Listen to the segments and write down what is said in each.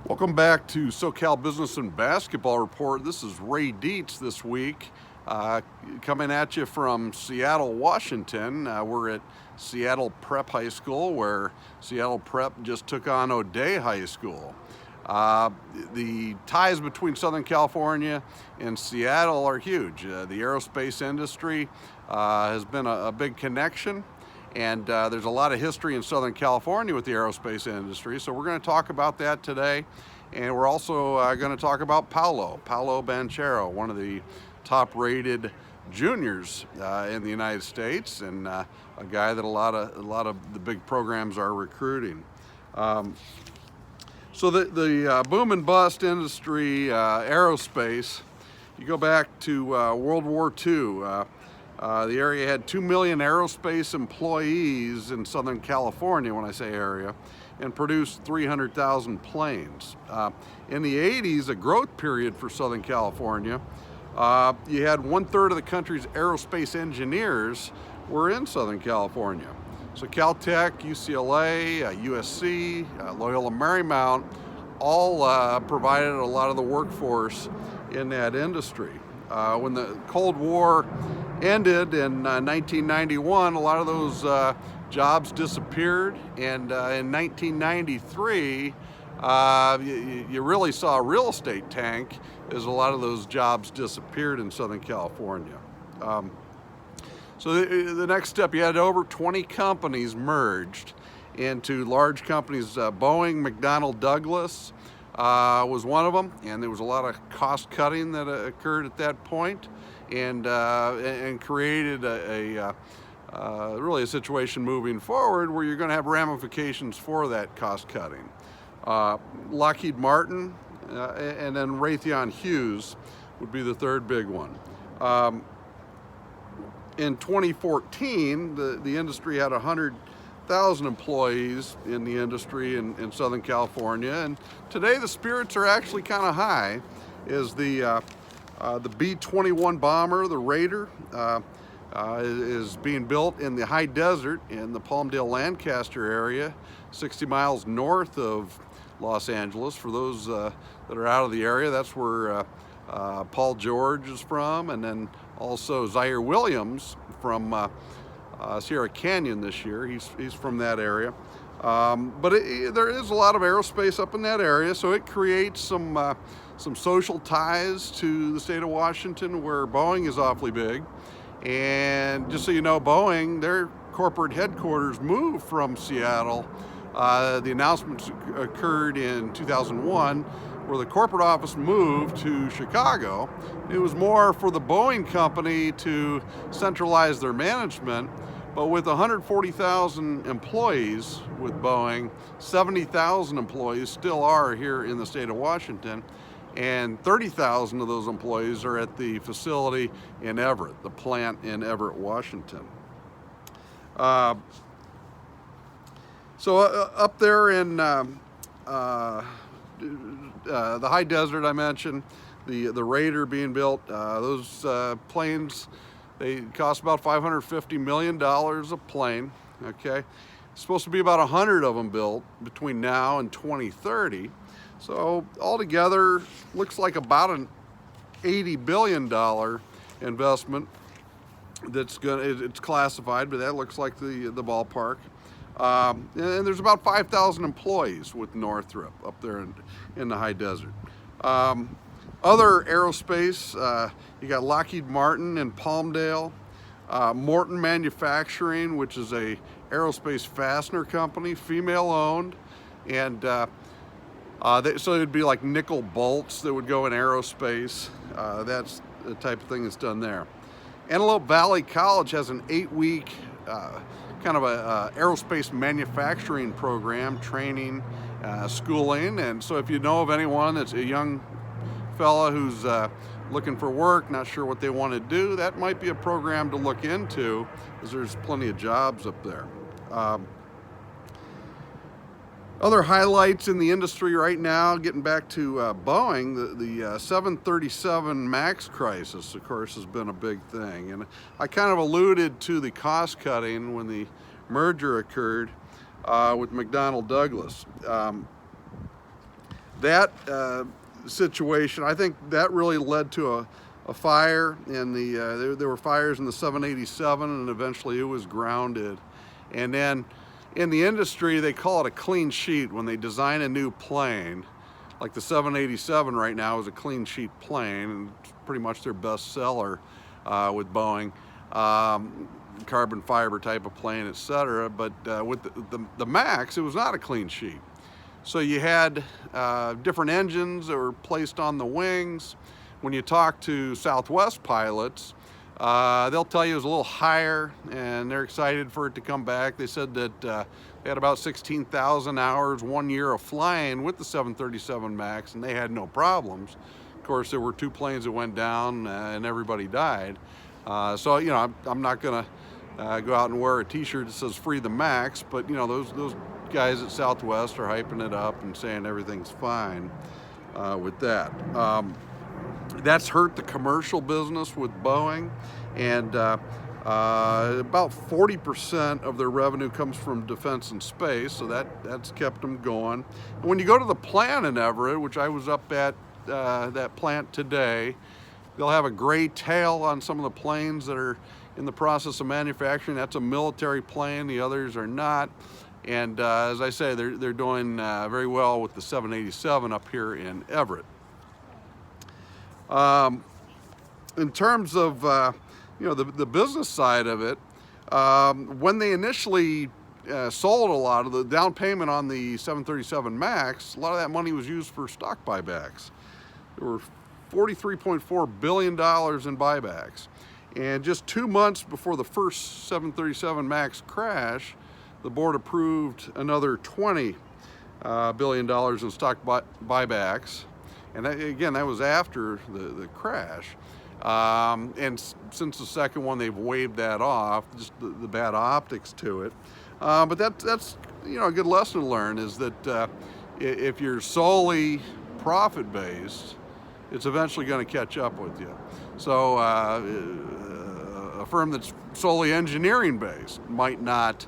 Welcome back to SoCal Business and Basketball Report. This is Ray Dietz this week, coming at you from Seattle, Washington. We're at Seattle Prep High School, where Seattle Prep just took on O'Dea High School. The ties between Southern California and Seattle are huge. The aerospace industry has been a big connection. And there's a lot of history in Southern California with the aerospace industry, so we're going to talk about that today. And we're also going to talk about Paulo Banchero, one of the top-rated juniors in the United States, and a guy that a lot of the big programs are recruiting. So the boom and bust industry, aerospace, you go back to World War II. The area had 2 million aerospace employees in Southern California, when I say area, and produced 300,000 planes. In the 80s, a growth period for Southern California, you had 1/3 of the country's aerospace engineers were in Southern California. So Caltech, UCLA, USC, Loyola Marymount, all provided a lot of the workforce in that industry. When the Cold War ended in 1991, a lot of those jobs disappeared, and in 1993, you really saw a real estate tank as a lot of those jobs disappeared in Southern California. So the next step, you had over 20 companies merged into large companies. Boeing, McDonnell Douglas was one of them, and there was a lot of cost cutting that occurred at that point, and created really a situation moving forward where you're going to have ramifications for that cost cutting. Lockheed Martin and then Raytheon Hughes would be the third big one. In 2014, the industry had 100,000 employees in the industry in Southern California, and today the spirits are actually kind of high. Is the B-21 bomber, the Raider, is being built in the high desert in the Palmdale-Lancaster area, 60 miles north of Los Angeles. For those that are out of the area, that's where Paul George is from, and then also Zaire Williams from Sierra Canyon this year. He's from that area. But there is a lot of aerospace up in that area, so it creates some social ties to the state of Washington, where Boeing is awfully big. And just so you know, Boeing, their corporate headquarters moved from Seattle. The announcements occurred in 2001, where the corporate office moved to Chicago. It was more for the Boeing company to centralize their management. But with 140,000 employees with Boeing, 70,000 employees still are here in the state of Washington, and 30,000 of those employees are at the facility in Everett, the plant in Everett, Washington. So up there in the high desert I mentioned, the Raider being built, those planes, they cost about $550 million a plane, okay? It's supposed to be about 100 of them built between now and 2030. So altogether, looks like about an $80 billion investment it's classified, but that looks like the ballpark. And there's about 5,000 employees with Northrop up there in the high desert. Other aerospace, you got Lockheed Martin in Palmdale, Morton Manufacturing, which is a aerospace fastener company, female-owned, and so it'd be like nickel bolts that would go in aerospace. That's the type of thing that's done there. Antelope Valley College has an 8-week kind of a aerospace manufacturing program, training, schooling, and so if you know of anyone that's a young fella who's looking for work, not sure what they want to do, that might be a program to look into, because there's plenty of jobs up there. Other highlights in the industry right now, getting back to Boeing, the 737 MAX crisis, of course, has been a big thing. And I kind of alluded to the cost cutting when the merger occurred with McDonnell Douglas. that situation, I think that really led to a fire in there were fires in the 787, and eventually it was grounded. And then in the industry, they call it a clean sheet when they design a new plane. Like the 787 right now is a clean sheet plane, and it's pretty much their best seller with Boeing. Carbon fiber type of plane, etc. But with the Max, it was not a clean sheet. So you had different engines that were placed on the wings. When you talk to Southwest pilots, they'll tell you it was a little higher, and they're excited for it to come back. They said that they had about 16,000 hours, 1 year of flying with the 737 Max, and they had no problems. Of course, there were 2 planes that went down, and everybody died. So, you know, I'm not going to go out and wear a t-shirt that says "Free the Max," but, you know, those guys at Southwest are hyping it up and saying everything's fine with that. That's hurt the commercial business with Boeing, and about 40% of their revenue comes from defense and space, so that's kept them going. And when you go to the plant in Everett, which I was up at that plant today, they'll have a gray tail on some of the planes that are in the process of manufacturing. That's a military plane, the others are not. And as I say, they're doing very well with the 787 up here in Everett. In terms of you know, the business side of it, when they initially sold a lot of the down payment on the 737 Max, a lot of that money was used for stock buybacks. There were $43.4 billion in buybacks. And just 2 months before the first 737 Max crash, the board approved another $20 billion in stock buybacks. And that, again, that was after the crash. And since the second one, they've waived that off, just the bad optics to it. But that's you know, a good lesson to learn, is that if you're solely profit-based, it's eventually going to catch up with you. So a firm that's solely engineering-based might not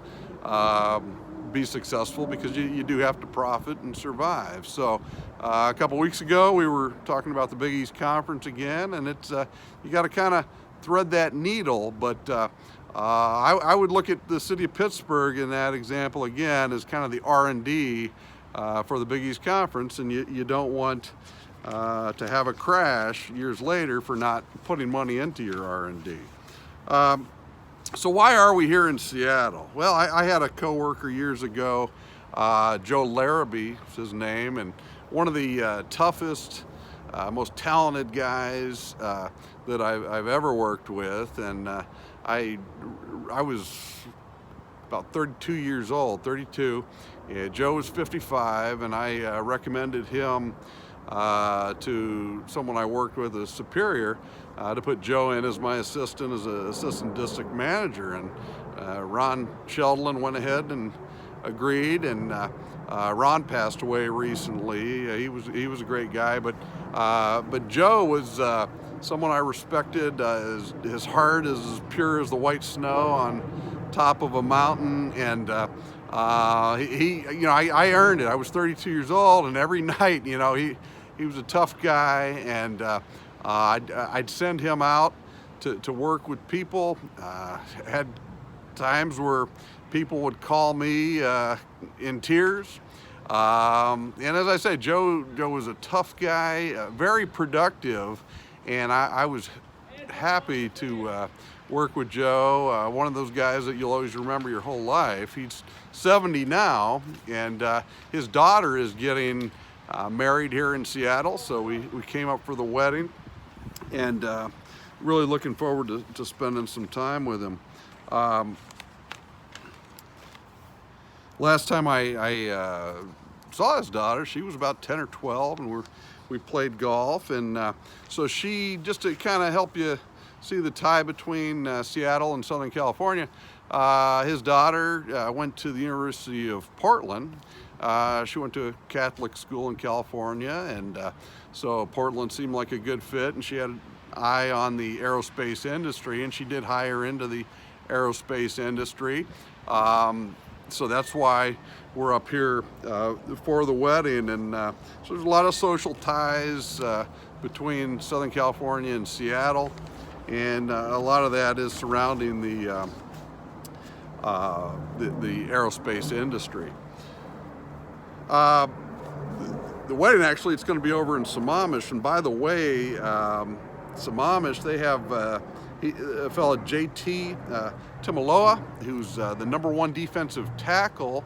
be successful, because you do have to profit and survive. So a couple weeks ago, we were talking about the Big East Conference again, and it's you got to kind of thread that needle. But I would look at the city of Pittsburgh in that example again as kind of the R&D for the Big East Conference, and you don't want to have a crash years later for not putting money into your R&D. So why are we here in Seattle? Well, I had a coworker years ago, Joe Larrabee is his name, and one of the toughest, most talented guys that I've ever worked with. And I was about 32 years old, 32. Joe was 55, and I recommended him to someone I worked with, a superior, to put Joe in as my assistant, as an assistant district manager. And Ron Sheldon went ahead and agreed, and Ron passed away recently. He was a great guy, but Joe was someone I respected. His heart is as pure as the white snow on top of a mountain, and you know, I earned it. I was 32 years old, and every night, you know, he was a tough guy, and I'd send him out to work with people. Had times where people would call me in tears. And as I say, Joe was a tough guy, very productive, and I was happy to work with Joe. One of those guys that you'll always remember your whole life. He's 70 now, and his daughter is getting married here in Seattle, so we came up for the wedding, and really looking forward to spending some time with him. Last time I saw his daughter, she was about 10 or 12, and we played golf, and so she, just to kind of help you see the tie between Seattle and Southern California, his daughter went to the University of Portland. She went to a Catholic school in California, and so Portland seemed like a good fit, and she had an eye on the aerospace industry, and she did hire into the aerospace industry. So that's why we're up here for the wedding. And so there's a lot of social ties between Southern California and Seattle, and a lot of that is surrounding the aerospace industry. The wedding, actually, it's going to be over in Sammamish. And by the way, Sammamish, they have a fellow JT Timaloa, who's the #1 defensive tackle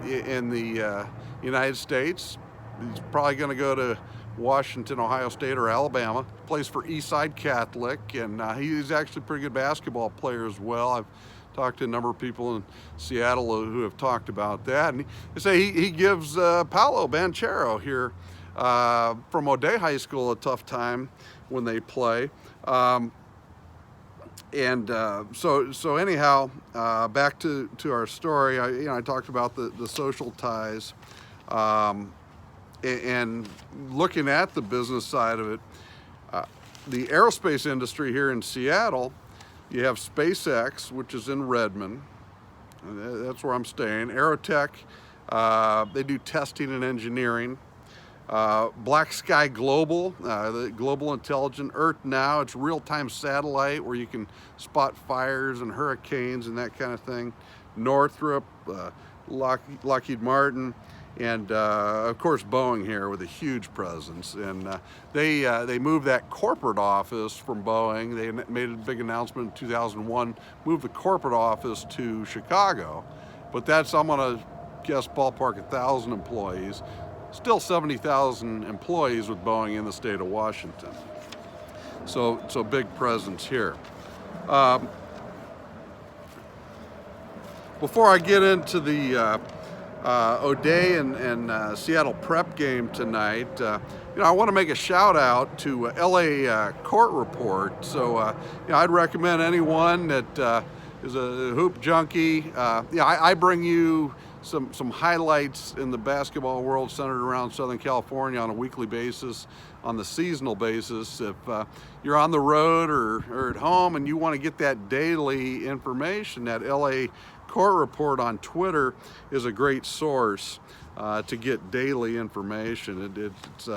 in the United States. He's probably going to go to Washington, Ohio State, or Alabama. Plays for Eastside Catholic, and he's actually a pretty good basketball player as well. I've talked to a number of people in Seattle who have talked about that, and they say he gives Paulo Banchero here from O'Day High School a tough time when they play. So anyhow, back to our story. I talked about the social ties, and looking at the business side of it. The aerospace industry here in Seattle, you have SpaceX, which is in Redmond. That's where I'm staying. Aerotech, they do testing and engineering. Black Sky Global, the Global Intelligent. Earth Now, it's real-time satellite where you can spot fires and hurricanes and that kind of thing. Northrop, Lockheed Martin, and of course Boeing here with a huge presence. And they moved that corporate office from Boeing. They made a big announcement in 2001, moved the corporate office to Chicago. But that's, I'm gonna guess, ballpark 1,000 employees. Still 70,000 employees with Boeing in the state of Washington. So big presence here. Before I get into the O'Day and Seattle prep game tonight, I want to make a shout out to LA Court Report. So I'd recommend anyone that is a hoop junkie. I bring you some highlights in the basketball world centered around Southern California on a weekly basis, on the seasonal basis. If you're on the road or at home and you want to get that daily information, that LA Court Report on Twitter is a great source to get daily information. It's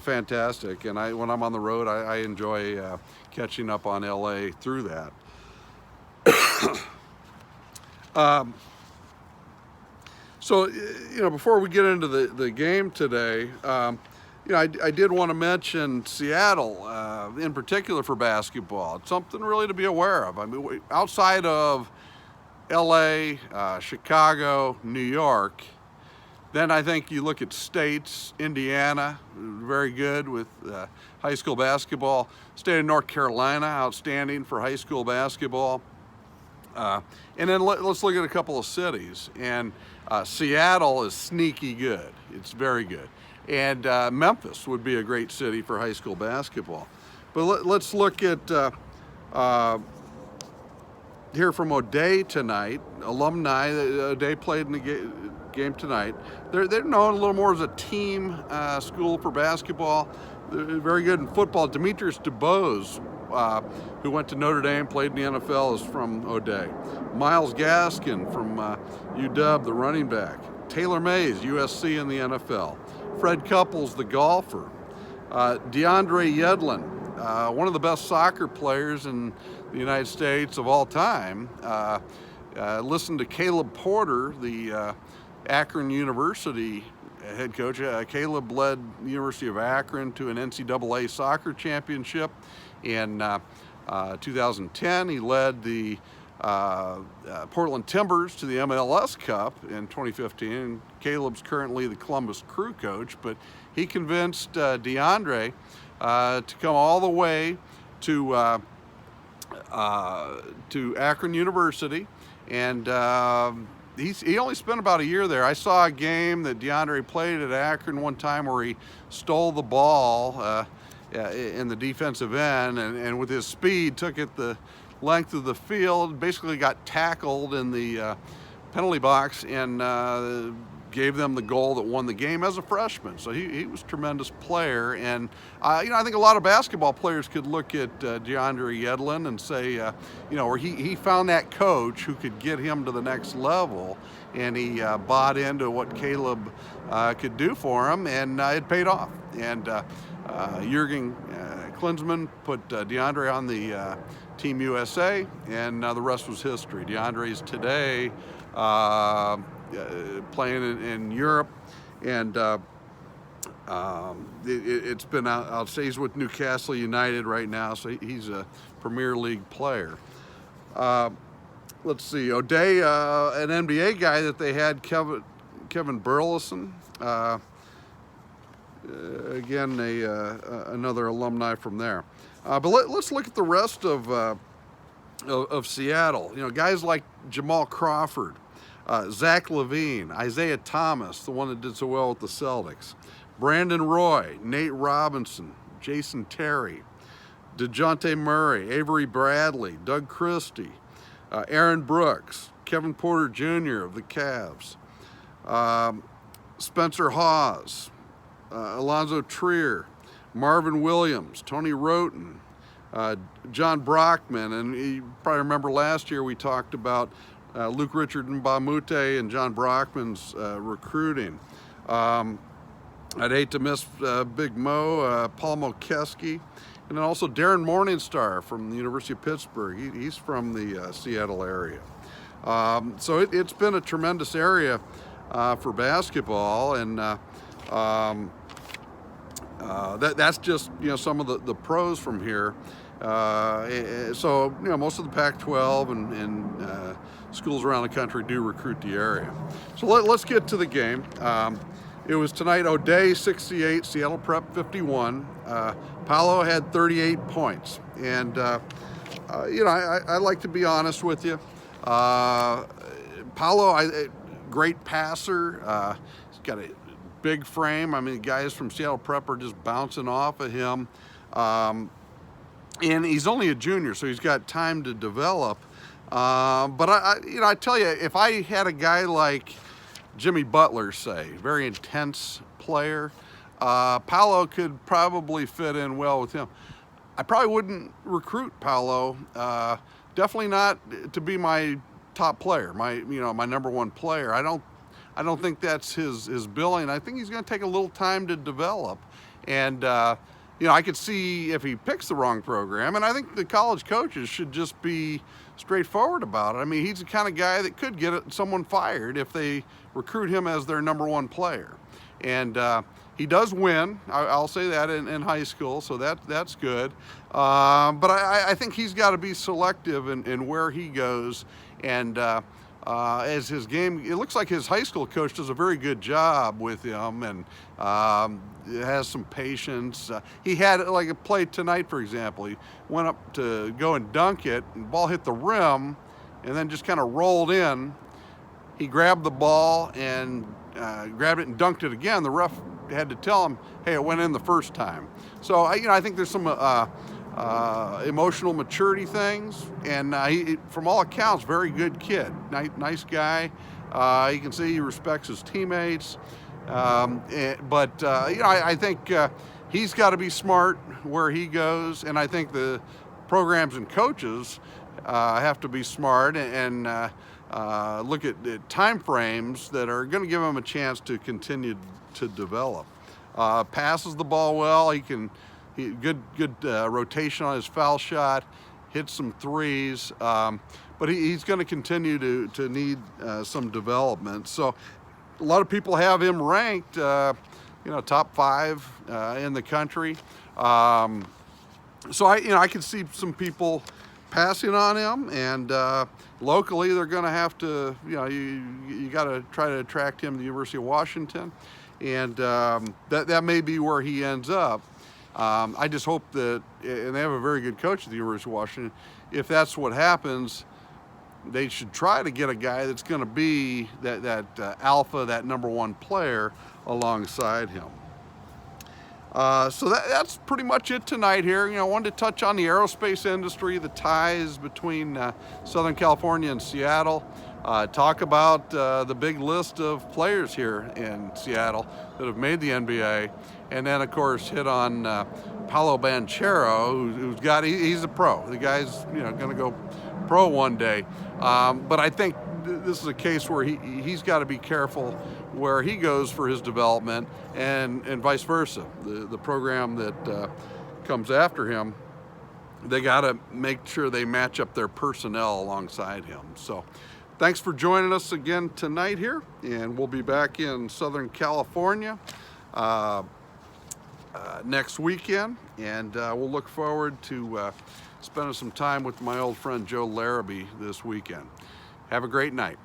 fantastic, and when I'm on the road, I enjoy catching up on LA through that. So, before we get into the game today, I did want to mention Seattle in particular for basketball. It's something really to be aware of. I mean, outside of LA, Chicago, New York, then I think you look at states. Indiana, very good with high school basketball. State of North Carolina, outstanding for high school basketball. And then let's look at a couple of cities. And Seattle is sneaky good. It's very good. And Memphis would be a great city for high school basketball. But let's look at here from O'Day tonight. Alumni, O'Day played in the game tonight. They're known a little more as a team school for basketball. They're very good in football. Demetrius DeBose, who went to Notre Dame, played in the NFL, is from O'Day. Miles Gaskin from UW, the running back. Taylor Mays, USC in the NFL. Fred Couples, the golfer. DeAndre Yedlin, one of the best soccer players in the United States of all time. Listen to Caleb Porter, the Akron University head coach. Caleb led the University of Akron to an NCAA soccer championship in 2010. He led the Portland Timbers to the MLS Cup in 2015. Caleb's currently the Columbus Crew coach, but he convinced DeAndre to come all the way to Akron University, and he only spent about a year there. I saw a game that DeAndre played at Akron one time where he stole the ball in the defensive end, and with his speed took it the length of the field, basically got tackled in the penalty box, and gave them the goal that won the game as a freshman. So he was a tremendous player. And, I think a lot of basketball players could look at DeAndre Yedlin and say, where he found that coach who could get him to the next level, and he bought into what Caleb could do for him, and it paid off. And Jürgen Klinsmann put DeAndre on the Team USA, and the rest was history. DeAndre's today playing in Europe, and it's been, I'll say he's with Newcastle United right now, so he's a Premier League player. Let's see, O'Day, an NBA guy that they had, Kevin Burleson, again, another alumni from there. But let's look at the rest of Seattle. Guys like Jamal Crawford, Zach LaVine, Isaiah Thomas, the one that did so well with the Celtics, Brandon Roy, Nate Robinson, Jason Terry, DeJounte Murray, Avery Bradley, Doug Christie, Aaron Brooks, Kevin Porter Jr. of the Cavs, Spencer Hawes, Alonzo Trier, Marvin Williams, Tony Roten, John Brockman, and you probably remember last year we talked about Luke Richard Mbamute and John Brockman's recruiting. I'd hate to miss Big Mo, Paul Mokeski, and then also Darren Morningstar from the University of Pittsburgh. He's from the Seattle area. So it's been a tremendous area for basketball, and that's just some of the pros from here. So most of the Pac-12 and schools around the country do recruit the area. So let's get to the game. It was tonight. O'Day 68, Seattle Prep 51. Paulo had 38 points, and I like to be honest with you. Paulo, great passer. He's got a big frame. I mean, guys from Seattle Prep are just bouncing off of him. And he's only a junior, so he's got time to develop. But I tell you, if I had a guy like Jimmy Butler, say, very intense player, Paulo could probably fit in well with him. I probably wouldn't recruit Paulo. Definitely not to be my top player, my number one player. I don't think that's his billing. I think he's going to take a little time to develop, and I could see if he picks the wrong program. And I think the college coaches should just be straightforward about it. I mean, he's the kind of guy that could get someone fired if they recruit him as their number one player. And he does win, I'll say that, in high school, so that's good. But I think he's got to be selective in where he goes. And as his game, it looks like his high school coach does a very good job with him, and has some patience. He had like a play tonight, for example. He went up to go and dunk it, and the ball hit the rim, and then just kind of rolled in. He grabbed the ball and grabbed it and dunked it again. The ref had to tell him, hey, it went in the first time. So I think there's some emotional maturity things, and he, from all accounts, very good kid, nice guy. You can see he respects his teammates, but I think he's got to be smart where he goes, and I think the programs and coaches have to be smart and look at time frames that are going to give him a chance to continue to develop. Passes the ball well. He good rotation on his foul shot, hits some threes, but he's going to continue to need some development. So a lot of people have him ranked, top 5 in the country. So I can see some people passing on him, and locally they're going to have to, you got to try to attract him to the University of Washington, and that may be where he ends up. I just hope that, and they have a very good coach at the University of Washington, if that's what happens, they should try to get a guy that's going to be that alpha, that number one player alongside him. So that's pretty much it tonight here. I wanted to touch on the aerospace industry, the ties between Southern California and Seattle. talk about the big list of players here in Seattle that have made the NBA, and then of course hit on Paulo Banchero, he's a pro. The guy's going to go pro one day, but I think this is a case where he's got to be careful where he goes for his development, and vice versa. The program that comes after him, they got to make sure they match up their personnel alongside him. So thanks for joining us again tonight here, and we'll be back in Southern California next weekend, and we'll look forward to spending some time with my old friend Joe Larrabee this weekend. Have a great night.